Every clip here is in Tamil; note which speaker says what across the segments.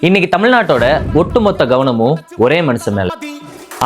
Speaker 1: இன்னைக்கு தமிழ்நாட்டோட ஒட்டுமொத்த கவனமும் ஒரே மனுஷன் மேல.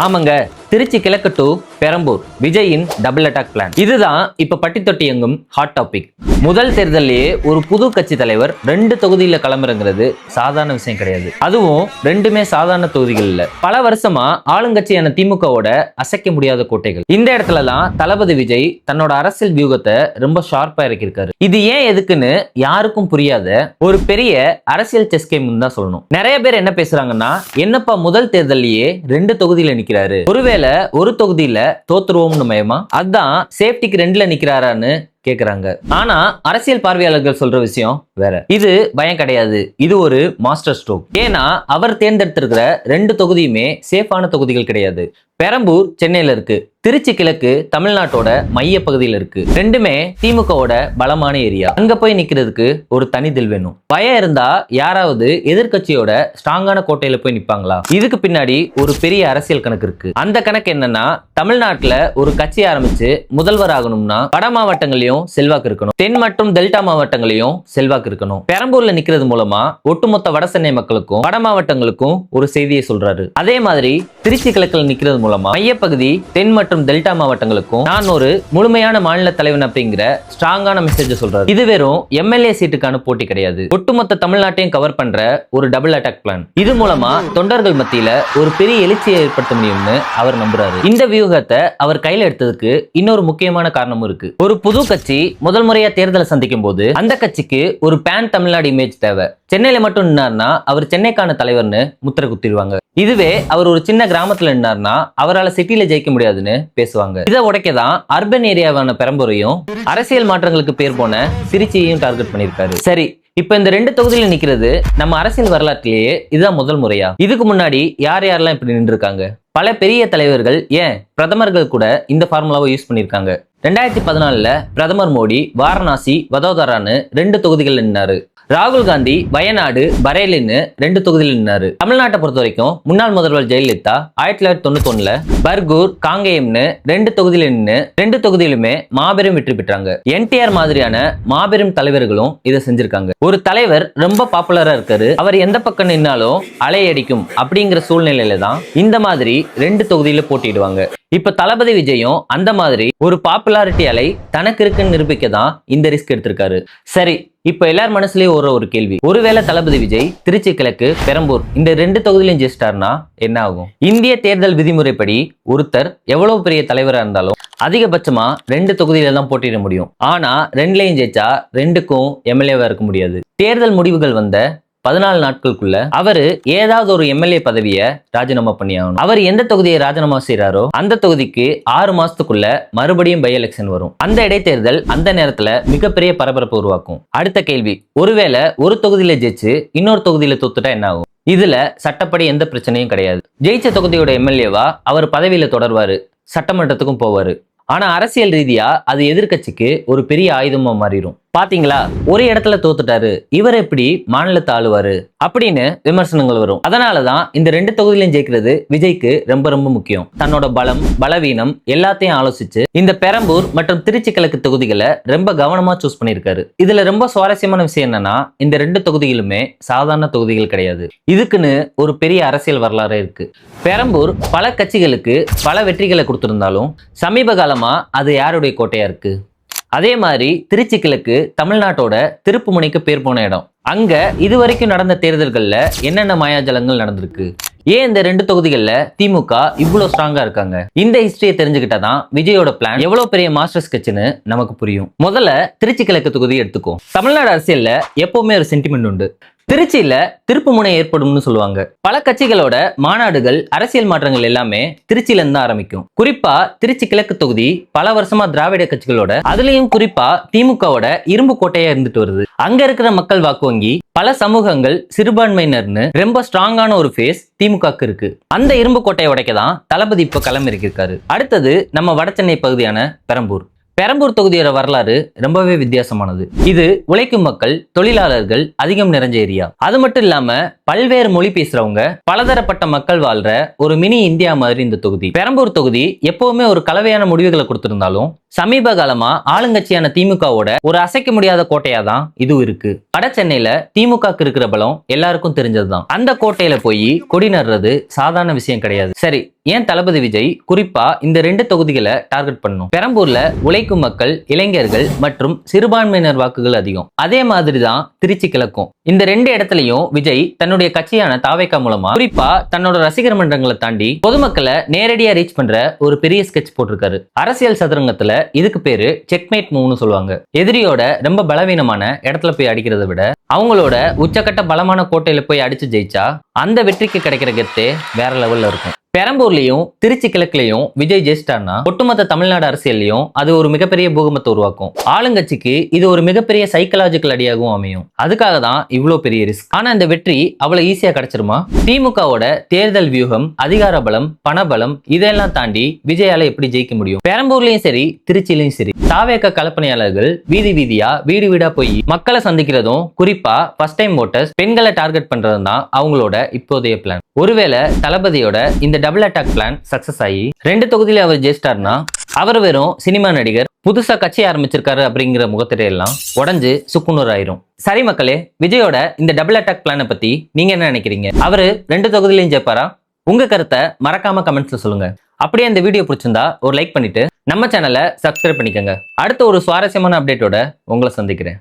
Speaker 1: ஆமாங்க, திருச்சி கிழக்கு டு பெரம்பூர் விஜயின் டபுள் அட்டாக் பிளான். இதுதான் இப்ப பட்டி தொட்டி எங்கும் ஹாட் டாபிக். முதல் தேர்தலையே ஒரு புது கட்சி தலைவர் 2 தொகுதியில கிளம்புறங்கிறது சாதாரண விஷயம் கிடையாது. அதுவும் ரெண்டுமே சாதாரண தொகுதிகள் இல்ல. பல வருஷமா ஆளுங்கட்சியான திமுகவோட அசைக்க முடியாத கோட்டைகள். இந்த இடத்துலலாம் தளபதி விஜய் தன்னோட அரசியல் வியூகத்தை ரொம்ப ஷார்ப்பா இறக்கிருக்காரு. இது ஏன் எதுக்குன்னு யாருக்கும் புரியாத ஒரு பெரிய அரசியல் செஸ் கேம் தான் சொல்லணும். நிறைய பேர் என்ன பேசுறாங்கன்னா, என்னப்பா முதல் தேர்தலையே 2 தொகுதியில நிக்கிறாரு, ஒருவேளை ஒரு தொகுதியில தோத்துருவோம்னு மயமா, அதான் சேஃப்டிக்கு 2ல நிக்கிறாரான்னு கேக்குறாங்க. ஆனா அரசியல் பார்வையாளர்கள் சொல்ற விஷயம் வேற. இது பயம் கிடையாது, இது ஒரு மாஸ்டர் ஸ்ட்ரோக். ஏன்னா அவர் தேர்ந்தெடுத்திருக்கிற 2 தொகுதியுமே சேஃபான தொகுதிகள் கிடையாது. பெரம்பூர் சென்னையில இருக்கு, திருச்சி கிழக்கு தமிழ்நாட்டோட மைய பகுதியில் இருக்கு. ரெண்டுமே திமுகவோட பலமான ஏரியா. அங்க போய் நிக்கிறதுக்கு ஒரு தனிதில் வேணும். பயம் இருந்தா யாராவது எதிர்கட்சியோட ஸ்ட்ராங்கான கோட்டையில போய் நிப்பாங்களா? இதுக்கு பின்னாடி ஒரு பெரிய அரசியல் கணக்கு இருக்கு. அந்த கணக்கு என்னன்னா, தமிழ்நாட்டுல ஒரு கட்சி ஆரம்பிச்சு முதல்வர் ஆகணும்னா வட மாவட்டங்களையும் செல்வாக்கு இருக்கணும், தென் மற்றும் டெல்டா மாவட்டங்களையும் செல்வாக்கு இருக்கணும். பெரம்பூர்ல நிக்கிறது மூலமா ஒட்டுமொத்த வட சென்னை மக்களுக்கும் வட மாவட்டங்களுக்கும் ஒரு செய்தியை சொல்றாரு. அதே மாதிரி திருச்சி கிழக்கில் நிக்கிறது மூலமா மையப்பகுதி தென் மற்றும் டெல்டா மாவட்டங்களுக்கும் நான் ஒரு முழுமையான மாநில தலைவன் அப்படிங்கிற ஸ்ட்ராங்கான மெசேஜ் சொல்றாரு. இது வெறும் எம்எல்ஏ சீட்டுக்கான போட்டி கிடையாது, ஒட்டுமொத்த தமிழ்நாட்டையும் கவர் பண்ற ஒரு டபுள் அட்டாக் பிளான். இது மூலமா தொண்டர்கள் மத்தியில ஒரு பெரிய எழுச்சியை ஏற்படுத்த முடியும்னு அவர் நம்புறாரு. இந்த வியூகத்தை அவர் கையில எடுத்ததுக்கு இன்னொரு முக்கியமான காரணமும் இருக்கு. ஒரு புது கட்சி முதல் முறையா தேர்தலை சந்திக்கும் போது அந்த கட்சிக்கு ஒரு பேன் தமிழ்நாடு இமேஜ் தேவை. சென்னையில மட்டும் நின்னார்னா அவர் சென்னைக்கான தலைவர்னு முத்திர குத்திடுவாங்க. இதுவே அவர் ஒரு சின்ன கிராமத்துல நின்னார்னா அவரால் சிட்டில ஜெயிக்க முடியாதுன்னு பேசுவாங்க. இதை உடைக்கதான் அர்பன் ஏரியாவான பெரம்பூரையும் அரசியல் மாற்றங்களுக்கு பேர் போன திருச்சியையும் டார்கெட் பண்ணிருக்காரு. சரி, இப்ப இந்த 2 தொகுதியில நிக்கிறது நம்ம அரசியல் வரலாற்றிலேயே இதுதான் முதல் முறையா? இதுக்கு முன்னாடி யார் யாரெல்லாம் இப்படி நின்று இருக்காங்க? பல பெரிய தலைவர்கள், ஏன் பிரதமர்கள் கூட இந்த ஃபார்முலாவை யூஸ் பண்ணிருக்காங்க. 2014ல பிரதமர் மோடி வாரணாசி வதோதரான்னு 2 தொகுதிகள் நின்னாரு. ராகுல் காந்தி வயநாடு பரேலின்னு 2 தொகுதியில் நின்னாரு. தமிழ்நாட்டை பொறுத்த வரைக்கும் முன்னாள் முதல்வர் ஜெயலலிதா 1991ல பர்கூர் காங்கேயம்னு 2 தொகுதியில நின்று 2 தொகுதியிலுமே மாபெரும் வெற்றி பெற்றாங்க. என்டிஆர் மாதிரியான மாபெரும் தலைவர்களும் இதை செஞ்சிருக்காங்க. ஒரு தலைவர் ரொம்ப பாப்புலரா இருக்காரு, அவர் எந்த பக்கம் நின்னாலும் அலையடிக்கும் அப்படிங்கிற சூழ்நிலையில தான் இந்த மாதிரி 2 தொகுதியில போட்டிடுவாங்க. இப்ப தளபதி விஜயும் அந்த மாதிரி ஒரு பாப்புலாரிட்டி அலை தனக்கு இருக்குன்னு நிரூபிக்க தான் இந்த ரிஸ்க் எடுத்திருக்காரு. சரி, இப்ப எல்லார் மனசுலயும் ஒரு கேள்வி, ஒருவேளை தளபதி விஜய் திருச்சி கிழக்கு பெரம்பூர் இந்த 2 தொகுதியிலும் ஜெயிச்சிட்டார்னா என்ன ஆகும்? இந்திய தேர்தல் விதிமுறைப்படி ஒருத்தர் எவ்வளவு பெரிய தலைவரா இருந்தாலும் அதிகபட்சமா 2 தொகுதியில தான் போட்டியிட முடியும். ஆனா 2லயும் ஜெயிச்சா 2க்கும் எம்எல்ஏவா இருக்க முடியாது. தேர்தல் முடிவுகள் வந்த 14 நாட்களுக்குள்ள அவரு ஏதாவது ஒரு எம்எல்ஏ பதவியை ராஜினாமா பண்ணி ஆகணும். அவர் எந்த தொகுதியை ராஜினாமா செய்யறாரோ அந்த தொகுதிக்கு 6 மாசத்துக்குள்ள மறுபடியும் பை எலெக்ஷன் வரும். அந்த இடைத்தேர்தல் அந்த நேரத்துல மிகப்பெரிய பரபரப்பு உருவாக்கும். அடுத்த கேள்வி, ஒருவேளை ஒரு தொகுதியில ஜெயிச்சு இன்னொரு தொகுதியில தோத்துட்டா என்ன ஆகும்? இதுல சட்டப்படி எந்த பிரச்சனையும் கிடையாது. ஜெயிச்ச தொகுதியோட எம்எல்ஏவா அவர் பதவியில தொடர்வாரு, சட்டமன்றத்துக்கும் போவாரு. ஆனா அரசியல் ரீதியா அது எதிர்கட்சிக்கு ஒரு பெரிய ஆயுதமா மாறிடும். பாத்தீங்களா, ஒரு இடத்துல தோத்துட்டாரு, இவர் எப்படி மாநிலத்தை ஆளுவாரு அப்படின்னு விமர்சனங்கள் வரும். அதனாலதான் இந்த 2 தொகுதியிலும் ஜெயிக்கிறது விஜய்க்கு ரொம்ப ரொம்ப முக்கியம். தன்னோட பலம் பலவீனம் எல்லாத்தையும் ஆலோசிச்சு இந்த பெரம்பூர் மற்றும் திருச்சி கிழக்கு தொகுதிகளை ரொம்ப கவனமா சூஸ் பண்ணிருக்காரு. இதுல ரொம்ப சுவாரஸ்யமான விஷயம் என்னன்னா, இந்த 2 தொகுதிகளுமே சாதாரண தொகுதிகள் கிடையாது. இதுக்குன்னு ஒரு பெரிய அரசியல் வரலாறு இருக்கு. பெரம்பூர் பல கட்சிகளுக்கு பல வெற்றிகளை கொடுத்திருந்தாலும் சமீப காலமா அது யாருடைய கோட்டையா இருக்கு? அதே மாதிரி திருச்சி கிழக்கு தமிழ்நாட்டோட திருப்பு முனைக்கு பேர் போன இடம். அங்க இதுவரைக்கும் நடந்த தேர்தல்கள்ல என்னென்ன மாயாஜலங்கள் நடந்திருக்கு? ஏன் இந்த 2 தொகுதிகள்ல திமுக இவ்வளவு ஸ்ட்ராங்கா இருக்காங்க? இந்த ஹிஸ்டரியை தெரிஞ்சுக்கிட்டாதான் விஜயோட பிளான் எவ்வளவு பெரிய மாஸ்டர் ஸ்கெட்ச்னு நமக்கு புரியும். முதல்ல திருச்சி கிழக்கு தொகுதி எடுத்துக்கோ. தமிழ்நாடு அரசியல்ல எப்பவுமே ஒரு சென்டிமெண்ட் உண்டு. திருச்சியில திருப்பு முனை ஏற்படும்னு சொல்லுவாங்க. பல கட்சிகளோட மாநாடுகள் அரசியல் மாற்றங்கள் எல்லாமே திருச்சியில இருந்து ஆரம்பிக்கும். குறிப்பா திருச்சி கிழக்கு தொகுதி பல வருஷமா திராவிட கட்சிகளோட, அதுலயும் குறிப்பா திமுகவோட இரும்பு கோட்டையா இருந்துட்டு வருது. அங்க இருக்கிற மக்கள் வாக்கு வங்கி, பல சமூகங்கள், சிறுபான்மையினர்னு ரொம்ப ஸ்ட்ராங்கான ஒரு ஃபேஸ் திமுகக்கு இருக்கு. அந்த இரும்பு கோட்டையை உடைக்கதான் தளபதி இப்ப களமிறக்கிருக்காரு. அடுத்தது நம்ம வட சென்னை பகுதியான பெரம்பூர். பெரம்பூர் தொகுதியோட வரலாறு ரொம்பவே வித்தியாசமானது. இது உழைக்கும் மக்கள், தொழிலாளர்கள் அதிகம் நிறைஞ்ச ஏரியா. அது மட்டும் இல்லாம பல்வேறு மொழி பேசுறவங்க, பலதரப்பட்ட மக்கள் வாழ்ற ஒரு மினி இந்தியா மாதிரி இந்த தொகுதி. பெரம்பூர் தொகுதி எப்பவுமே ஒரு கலவையான முடிவுகளை கொடுத்திருந்தாலும் சமீப காலமா ஆளுங்கட்சியான திமுகவோட ஒரு அசைக்க முடியாத கோட்டையா தான் இது இருக்கு. வட சென்னையில திமுகக்கு இருக்கிற பலம் எல்லாருக்கும் தெரிஞ்சதுதான். அந்த கோட்டையில போய் கொடி நடுறது சாதாரண விஷயம் கிடையாது. சரி, ஏன் தளபதி விஜய் குறிப்பா இந்த 2 தொகுதிகளை டார்கெட் பண்ணணும்? பெரம்பூர்ல உழைக்கும் மக்கள், இளைஞர்கள் மற்றும் சிறுபான்மையினர் வாக்குகள் அதிகம். அதே மாதிரிதான் திருச்சி கிழக்கும். இந்த 2 இடத்துலயும் விஜய் தன்னுடைய கட்சியான தாவேகா மூலமா குறிப்பா தன்னோட ரசிகர் மன்றங்களை தாண்டி பொதுமக்களை நேரடியா ரீச் பண்ற ஒரு பெரிய ஸ்கெட்ச் போட்டிருக்காரு. அரசியல் சதுரங்கத்துல இதுக்கு பேரு செக்மேட் மூவ்னு சொல்லுவாங்க. எதிரியோட ரொம்ப பலவீனமான இடத்துல போய் அடிக்கிறத விட அவங்களோட உச்சக்கட்ட பலமான கோட்டையில போய் அடிச்சு ஜெயிச்சா அந்த வெற்றிக்கு கிடைக்கிற கெத்தே வேற லெவல்ல இருக்கும். பெரம்பூர்லயும் திருச்சி கிழக்குலயும் விஜய் ஜெயிச்சிட்டார்னா ஒட்டுமொத்த தமிழ்நாடு அரசியல்லையும் அது ஒரு மிகப்பெரிய பூகம்பத்தை உருவாக்கும். ஆளுங்கட்சிக்கு இது ஒரு மிகப்பெரிய சைக்கலாஜிக்கல் அடியாகவும் அமையும். அதுக்காக தான் இவ்வளவு பெரிய ரிஸ்க். ஆனா இந்த வெற்றி அவ்வளவு ஈஸியா கிடைச்சிருமா? திமுகவோட தேர்தல் வியூகம், அதிகார பலம், பணபலம் இதெல்லாம் தாண்டி விஜயால எப்படி ஜெயிக்க முடியும்? பெரம்பூர்லயும் சரி, திருச்சியிலையும் சரி, தாவேக கலப்பணியாளர்கள் வீதி வீதியா, வீடு வீடா போய் மக்களை சந்திக்கிறதும், குறிப்பா ஃபர்ஸ்ட் டைம் ஓட்டர்ஸ், பெண்களை டார்கெட் பண்றதும் தான் அவங்களோட இப்போதைய பிளான். ஒருவேளை தளபதியோட இந்த டபுள் அட்டாக் பிளான் சக்சஸ் ஆகி 2 தொகுதியில அவர் ஜெயிச்சிட்டார்னா அவர் வெறும் சினிமா நடிகர், புதுசா கட்சி ஆரம்பிச்சிருக்காரு அப்படிங்கிற முகத்திரையெல்லாம் உடஞ்சு சுக்குநூறு ஆயிரும். சரி மக்களே, விஜயோட இந்த டபுள் அட்டாக் பிளானை பத்தி நீங்க என்ன நினைக்கிறீங்க? அவரு 2 தொகுதியிலையும் ஜெயிப்பாரா? உங்க கருத்தை மறக்காம கமெண்ட்ஸ்ல சொல்லுங்க. அப்படியே இந்த வீடியோ பிடிச்சிருந்தா ஒரு லைக் பண்ணிட்டு நம்ம சேனலை சப்ஸ்கிரைப் பண்ணிக்கோங்க. அடுத்த ஒரு சுவாரஸ்யமான அப்டேட்டோட உங்களை சந்திக்கிறேன்.